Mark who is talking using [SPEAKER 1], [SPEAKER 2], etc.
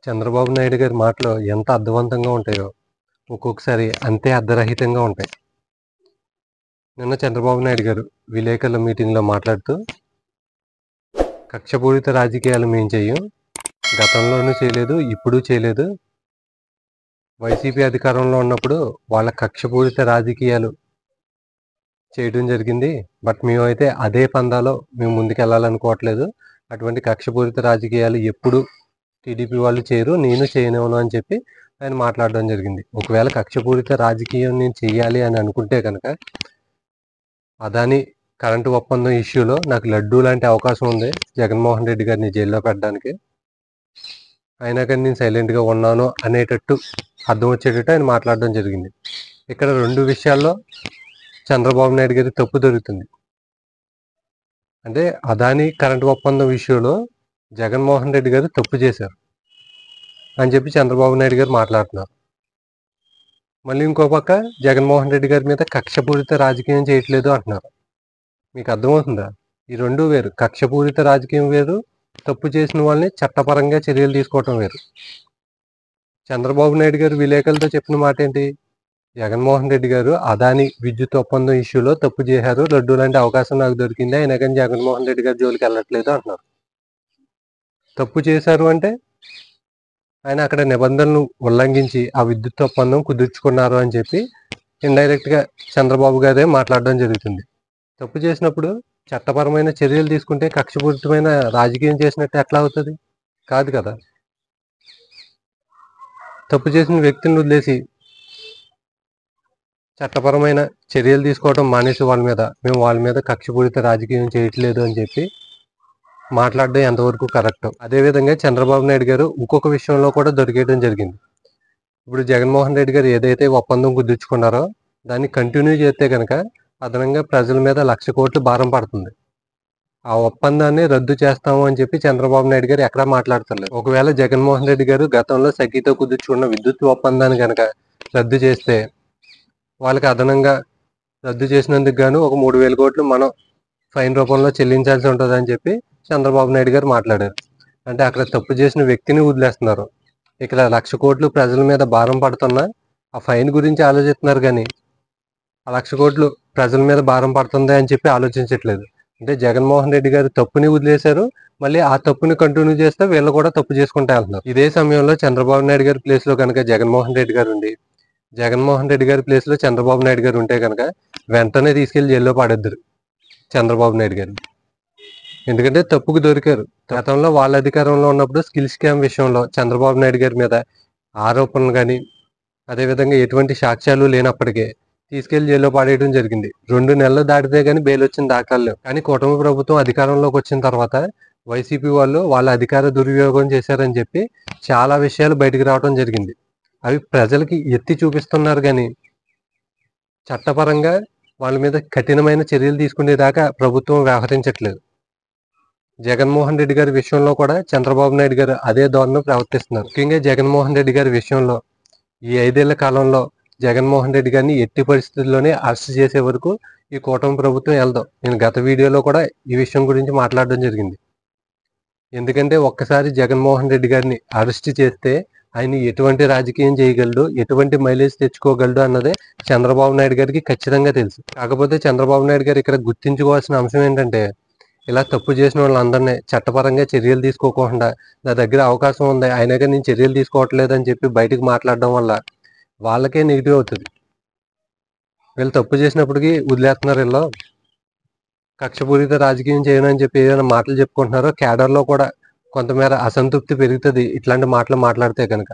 [SPEAKER 1] చంద్రబాబు నాయుడు గారి మాటలు ఎంత అర్థవంతంగా ఉంటాయో, ఒక్కొక్కసారి అంతే అర్ధరహితంగా ఉంటాయి. నిన్న చంద్రబాబు నాయుడు గారు విలేకరుల మీటింగ్‌లో మాట్లాడుతూ, కక్షపూరిత రాజకీయాలు మేము చెయ్యం. గతంలోనూ చేయలేదు, ఇప్పుడు చేయలేదు. వైసీపీ అధికారంలో ఉన్నప్పుడు వాళ్ళ కక్షపూరిత రాజకీయాలు చేయడం జరిగింది. బట్ మేమైతే అదే పందాలో మేము ముందుకెళ్ళాలనుకోవట్లేదు. అటువంటి కక్షపూరిత రాజకీయాలు ఎప్పుడు టీడీపీ వాళ్ళు చేయరు, నేను చేయనివ్వను అని చెప్పి ఆయన మాట్లాడడం జరిగింది. ఒకవేళ కక్షపూరిత రాజకీయం నేను చెయ్యాలి అని అనుకుంటే కనుక, అదాని కరెంటు ఒప్పందం ఇష్యూలో నాకు లడ్డూ లాంటి అవకాశం ఉంది జగన్మోహన్ రెడ్డి గారిని జైల్లో పెట్టడానికి. అయినా కానీ నేను సైలెంట్గా ఉన్నాను అనేటట్టు అర్థం వచ్చేటట్టు ఆయన మాట్లాడడం జరిగింది. ఇక్కడ రెండు విషయాల్లో చంద్రబాబు నాయుడు గారి తప్పు దొరుకుతుంది. అంటే అదాని కరెంటు ఒప్పందం విషయంలో జగన్మోహన్ రెడ్డి గారు తప్పు చేశారు అని చెప్పి చంద్రబాబు నాయుడు గారు మాట్లాడుతున్నారు. మళ్ళీ ఇంకో పక్క జగన్మోహన్ రెడ్డి గారి మీద కక్షపూరిత రాజకీయం చేయట్లేదు అంటున్నారు. మీకు అర్థమవుతుందా? ఈ రెండు వేరు. కక్షపూరిత రాజకీయం వేరు, తప్పు చేసిన వాళ్ళని చట్టపరంగా చర్యలు తీసుకోవటం వేరు. చంద్రబాబు నాయుడు గారు విలేకరులతో చెప్పిన మాట ఏంటి? జగన్మోహన్ రెడ్డి గారు అదాని విద్యుత్ ఒప్పందం ఇష్యూలో తప్పు చేశారు, లడ్డూ లాంటి అవకాశం నాకు దొరికింది, అయినా కానీ జగన్మోహన్ రెడ్డి గారి జోలికి వెళ్ళట్లేదు అంటున్నారు. తప్పు చేశారు అంటే ఆయన అక్కడ నిబంధనలు ఉల్లంఘించి ఆ విద్యుత్ ఒప్పందం కుదుర్చుకున్నారు అని చెప్పి ఇండైరెక్ట్గా చంద్రబాబు గారే మాట్లాడడం జరుగుతుంది. తప్పు చేసినప్పుడు చట్టపరమైన చర్యలు తీసుకుంటే కక్షపూరితమైన రాజకీయం చేసినట్టు ఎట్లా అవుతుంది? కాదు కదా. తప్పు చేసిన వ్యక్తిని వదిలేసి చట్టపరమైన చర్యలు తీసుకోవడం మానేసి మేము వాళ్ళ మీద కక్షపూరిత రాజకీయం చేయట్లేదు అని చెప్పి మాట్లాడడం ఎంతవరకు కరెక్ట్. అదేవిధంగా చంద్రబాబు నాయుడు గారు ఇంకొక విషయంలో కూడా దొరికేయడం జరిగింది. ఇప్పుడు జగన్మోహన్ రెడ్డి గారు ఏదైతే ఒప్పందం కుదుర్చుకున్నారో దాన్ని కంటిన్యూ చేస్తే కనుక అదనంగా ప్రజల మీద 1,00,000 కోట్లు భారం పడుతుంది. ఆ ఒప్పందాన్ని రద్దు చేస్తాము అని చెప్పి చంద్రబాబు నాయుడు గారు ఎక్కడా మాట్లాడతలేదు. ఒకవేళ జగన్మోహన్ రెడ్డి గారు గతంలో సఖీతో కుదుర్చుకున్న విద్యుత్ ఒప్పందాన్ని కనుక రద్దు చేస్తే వాళ్ళకి అదనంగా రద్దు చేసినందుకు గాను ఒక 3,000 కోట్లు మనం ఫైన్ రూపంలో చెల్లించాల్సి ఉంటుంది అని చెప్పి చంద్రబాబు నాయుడు గారు మాట్లాడారు. అంటే అక్కడ తప్పు చేసిన వ్యక్తిని వదిలేస్తున్నారు. ఇక్కడ 1,00,000 కోట్లు ప్రజల మీద భారం పడుతున్నా ఆ ఫైన్ గురించి ఆలోచిస్తున్నారు, కానీ ఆ 1,00,000 కోట్లు ప్రజల మీద భారం పడుతుంది అని చెప్పి ఆలోచించట్లేదు. అంటే జగన్మోహన్ రెడ్డి గారు తప్పుని వదిలేశారు, మళ్ళీ ఆ తప్పుని కంటిన్యూ చేస్తే వీళ్ళు కూడా తప్పు చేసుకుంటూ వెళ్తున్నారు. ఇదే సమయంలో చంద్రబాబు నాయుడు గారి ప్లేస్ లో కనుక జగన్మోహన్ రెడ్డి గారు ఉండి, జగన్మోహన్ రెడ్డి గారి ప్లేస్ లో చంద్రబాబు నాయుడు గారు ఉంటే కనుక వెంటనే తీసుకెళ్లి జైల్లో పడేద్దరు చంద్రబాబు నాయుడు గారు. ఎందుకంటే తప్పుకు దొరికారు. గతంలో వాళ్ళ అధికారంలో ఉన్నప్పుడు స్కిల్ స్కామ్ విషయంలో చంద్రబాబు నాయుడు గారి మీద ఆరోపణలు కానీ అదేవిధంగా ఎటువంటి సాక్ష్యాలు లేనప్పటికే తీసుకెళ్లి జైల్లో పడేయడం జరిగింది. 2 నెలలు దాటితే కానీ బెయిల్ వచ్చిన దాఖలు లేవు. కానీ కూటమి ప్రభుత్వం అధికారంలోకి వచ్చిన తర్వాత వైసీపీ వాళ్ళు వాళ్ళ అధికార దుర్వినియోగం చేశారని చెప్పి చాలా విషయాలు బయటకు రావడం జరిగింది. అవి ప్రజలకి ఎత్తి చూపిస్తున్నారు, కానీ చట్టపరంగా వాళ్ళ మీద కఠినమైన చర్యలు తీసుకునేదాకా ప్రభుత్వం వ్యవహరించట్లేదు. జగన్మోహన్ రెడ్డి గారి విషయంలో కూడా చంద్రబాబు నాయుడు గారు అదే ధోరణి ప్రవర్తిస్తున్నారు. ముఖ్యంగా జగన్మోహన్ రెడ్డి గారి విషయంలో ఈ 5 ఏళ్ల కాలంలో జగన్మోహన్ రెడ్డి గారిని ఎట్టి పరిస్థితుల్లోనే అరెస్ట్ చేసే వరకు ఈ కూటమి ప్రభుత్వం వెళ్దాం. నేను గత వీడియోలో కూడా ఈ విషయం గురించి మాట్లాడడం జరిగింది. ఎందుకంటే ఒక్కసారి జగన్మోహన్ రెడ్డి గారిని అరెస్ట్ చేస్తే ఆయన ఎటువంటి రాజకీయం చేయగలడు, ఎటువంటి మైలేజ్ తెచ్చుకోగలడు అన్నదే చంద్రబాబు నాయుడు గారికి ఖచ్చితంగా తెలుసు. కాకపోతే చంద్రబాబు నాయుడు గారు ఇక్కడ గుర్తించుకోవాల్సిన అంశం ఏంటంటే, ఇలా తప్పు చేసిన వాళ్ళందరినీ చట్టపరంగా చర్యలు తీసుకోకుండా నా దగ్గర అవకాశం ఉంది అయినాక నేను చర్యలు తీసుకోవట్లేదు అని చెప్పి బయటకు మాట్లాడడం వల్ల వాళ్ళకే నెగిటివ్ అవుతుంది. వీళ్ళు తప్పు చేసినప్పటికీ వదిలేస్తున్నారు. వీళ్ళు కక్షపూరిత రాజకీయం చేయను అని చెప్పి ఏదైనా మాటలు చెప్పుకుంటున్నారో క్యాడర్లో కూడా కొంతమేర అసంతృప్తి పెరుగుతుంది ఇట్లాంటి మాటలు మాట్లాడితే కనుక.